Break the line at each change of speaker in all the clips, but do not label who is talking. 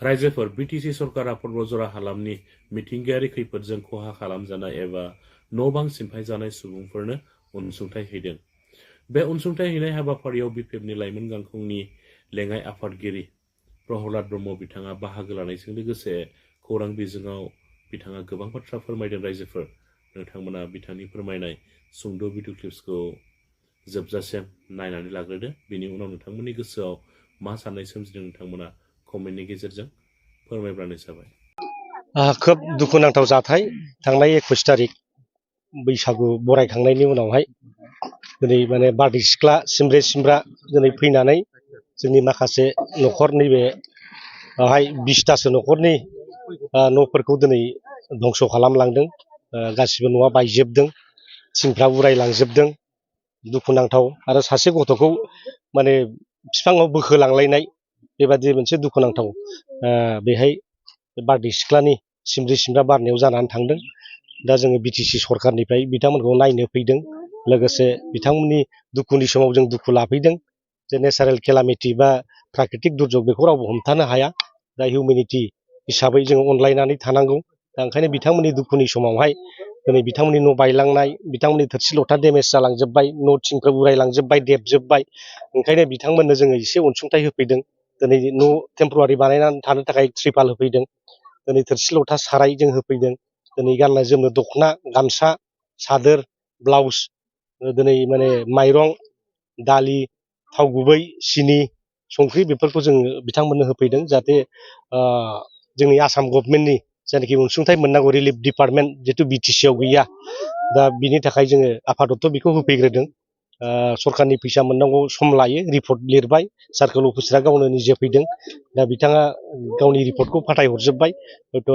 रायजोफोर बिटिसि सरकारा पर्बजरा हालामनि मिथिंगायारि खैफोदजों खहा खालामजानाय एबा न' बां सिमफायजानाय सुबुंफोरनो अनसुंथाइ हैदों। बे अनसुंथाइ हैनाय हाबाफारियाव बिपिएफनि लाइमोन गांखंनि लेङाइ आफादगिरि प्रहलाद ब्रह्म बिथाङा बाहागो लानायजों लोगोसे खौरां बिजोङाव बिथाङा गोबां बाथ्रा फोरमायदों। रायजोफोर नोंथांमोना बिथांनि फोरमायनाय सुंद' भिडिअ क्लिप्सखौ जोबजासिम नायनानै लाग्रोदो। बेनि उनाव नोंथांमोननि गोसोआव मा साननाय सोमजिदों नोंथांमोना कमेन्टनि गेजेरजों फोरमायब्लानो जाबाय।
खोब दुखुनांथाव जाथाय थांनाय 21 तारिख बैसागु बरायखांनायनि उनावहाय दिनै माने बारदै सिख्ला सिमब्रे सिमब्रा दिनै फैनानै जोंनि माखासे न'खर नैबे 20तासो न'खरनि न'फोरखौ दिनै धंस खालामलांदों। गासिबो न'आ बायजोबदों, थिंफ्रा उरायलांजोबदों। दुखुनांथाव आरो सासे गथ'खौ माने बिफाङाव बोखोलांलायनाय बेबादि मोनसे दुखुनांथाव बेहाय बारदै सिख्लानि सिमब्रे सिमब्रा बारनायाव जानानै थांदों। दा जोङो बिटिसि सरखारनिफ्राय बिथांमोनखौ नायनो फैदों, लोगोसे बिथांमोननि दुखुनि समाव जों दुखु लाफैदों। जे नेचारेल केलामिटि बा प्राकृतिक दुर्जग बेखौ रावबो हमथानो हाया। दा हिउमेनिटि हिसाबै जों अनलायनानै थानांगौ। दा ओंखायनो बिथांमोननि दुखुनि समावहाय दिनै बिथांमोननि न' बायलांनाय, बिथांमोननि थोरसि लथा डेमेज जालांजोब्बाय, न' थिंफोर उरायलांजोब्बाय, देबजोब्बाय। ओंखायनो बिथांमोननो जोङो एसे अनसुंथाइ होफैदों। दिनै न' टेम्परारि बानायनानै थानो थाखाय त्रिपाल होफैदों। दिनै थोरसि लथा साराय जों होफैदों। दिनै गाननो जोमनो दख'ना, गामसा, सादोर, ब्लाउस, दिनै माने माइरं, दालि, थाव गुबै, सिनि, संख्रि बेफोरखौ जोङो बिथांमोननो होफैदों। जाहाथे जोंनि आसाम गभर्नमेन्टनि जायनाखि अनसुंथाइ मोननांगौ रिलिफ डिपार्टमेन्ट जिहेतु बिटिसिआव गैया, दा बिनि थाखाय जोङो आफादत्त बेखौ होफैग्रोदों। सरखारनि फैसा मोननांगौ सम लायो, रिपर्ट लिरबाय, सार्कोल अफिसारा गावनो निजे फैदों। दा बिथाङा गावनि रिपर्टखौ फाथायहरजोब्बाय। हयथ'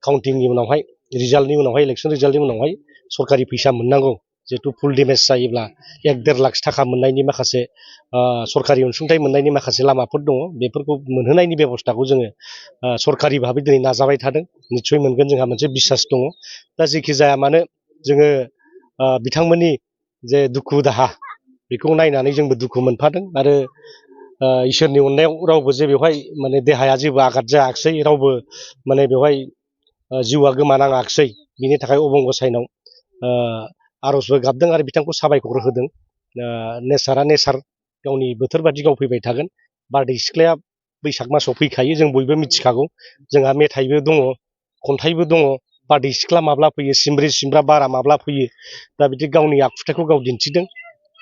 काउन्टिंनि उनावहाय रिजाल्टनि उनावहाय इलेक्सन रिजाल्टनि उनावहाय सरकारि फैसा मोननांगौ। जिहेतु फुल डेमेज जायोब्ला 1-1.5 लाख थाखा मोननायनि माखासे सरकारि अनसुंथाइ मोननायनि माखासे लामाफोर दङ। बेफोरखौ मोनहोनायनि बेबस्थाखौ जोङो सरकारि भाबै दिनै नाजाबाय थादों। निस्सय मोनगोन जोंहा मोनसे बिसास दङ। दा जेखि जाया मानो जोङो बिथांमोननि जे दुखु दाहा बेखौ नायनानै जोंबो दुखु मोनफादों। आरो इसोरनि अननायाव रावबो जे बेवहाय माने देहाया जेबो आघात जायाखिसै, रावबो माने बेवहाय जिउआ गोमानाङाखिसै। बिनि थाखाय अबंगसायनाव आर'जबो गाबदों आरो बिथांखौ साबायखर होदों। नेचारा नेचार, गावनि बोथोर बादि गाव फैबाय थागोन। बारदै सिख्लाया बैसाग मासाव फैखायो, जों बयबो मिथिखागौ। जोंहा मेथाइबो दङ, खन्थाइबो दङ। बारदै सिख्ला माब्ला फैयो, सिमब्रे सिमब्रा बारा माब्ला फैयो। दा बिदि गावनि आखुथायखौ गाव दिन्थिदों।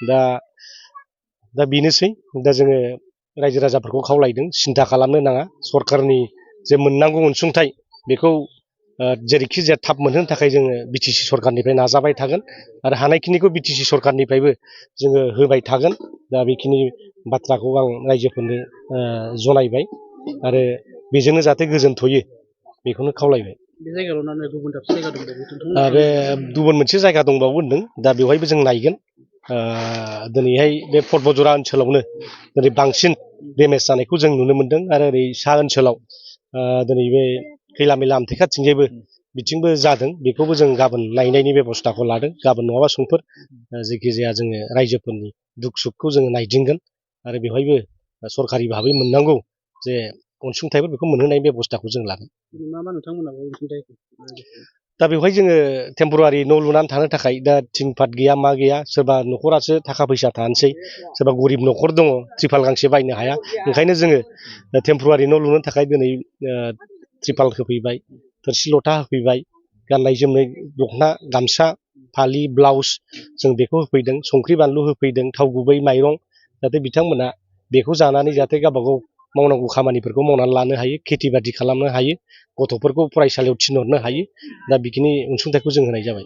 दा बेनोसै। दा जोङो रायजो राजाफोरखौ खावलायदों सिन्था खालामनो नाङा। सरकारनि जे मोननांगौ अनसुंथाइ बेखौ जेरैखि जाया थाब मोनहोनो थाखाय जोङो बिटिसि सरकारनिफ्राय नाजाबाय थागोन। आरो हानायखिनिखौ बिटिसि सरकारनिफ्रायबो जोङो होबाय थागोन। दा बेखिनि बाथ्राखौ आं रायजोफोरनो जनायबाय आरो बेजोंनो जाहाथे गोजोनथ'यो बेखौनो खावलायबाय।
बे जायगायावनो गुबुन दाबसे जायगा दंबावो?
बे गुबुन मोनसे जायगा दंबावो होनदों। दा बेवहायबो जों नायगोन। दिनैहाय बे पर्बजरा ओनसोलावनो दिनै बांसिन डेमेज जानायखौ जों नुनो मोनदों। आरो ओरै सा ओनसोलाव दिनै बे खैला मैला आमथेखाथिंजायबो बिथिंबो जादों। बेखौबो जों गाबोन नायनायनि बेब'स्थाखौ लादों। गाबोन नङाबा समफोर जेखिजाया जोङो रायजोफोरनि दुख सुखखौ जोङो नायदिंगोन। आरो बेवहायबो सरकारि भाबै मोननांगौ जे अनसुंथाइफोर बेखौ मोनहोनायनि बेब'स्थाखौ जों लागोन।
मा नोंथांमोनाबो अनसुंथाइ?
दा बेवहाय जोङो टेम्परारि न' लुनानै थानो थाखाय दा थिं पाट गैया, मा गैया। सोरबा न'खरासो थाखा फैसा थानोसै, सोरबा गरिब न'खर दङ, त्रिपाल गांसे बायनो हाया। ओंखायनो जोङो टेम्परारि न' लुनो थाखाय दिनै त्रिपाल होफैबाय, थोरसि लथा होफैबाय, गाननाय जोमनाय दख'ना, गामसा, फालि, ब्लाउस जों बेखौ होफैदों। संख्रि बानलु होफैदों, थाव गुबै, माइरं, जाहाथे बिथांमोना बेखौ जानानै जाहाथे गावबागाव मावनांगौ खामानिफोरखौ मावनानै लानो हायो, खेथि बाथि खालामनो हायो, गथ'फोरखौ फरायसालियाव थिनहरनो हायो। दा बिखिनि अनसुंथाइखौ जों होनाय जाबाय।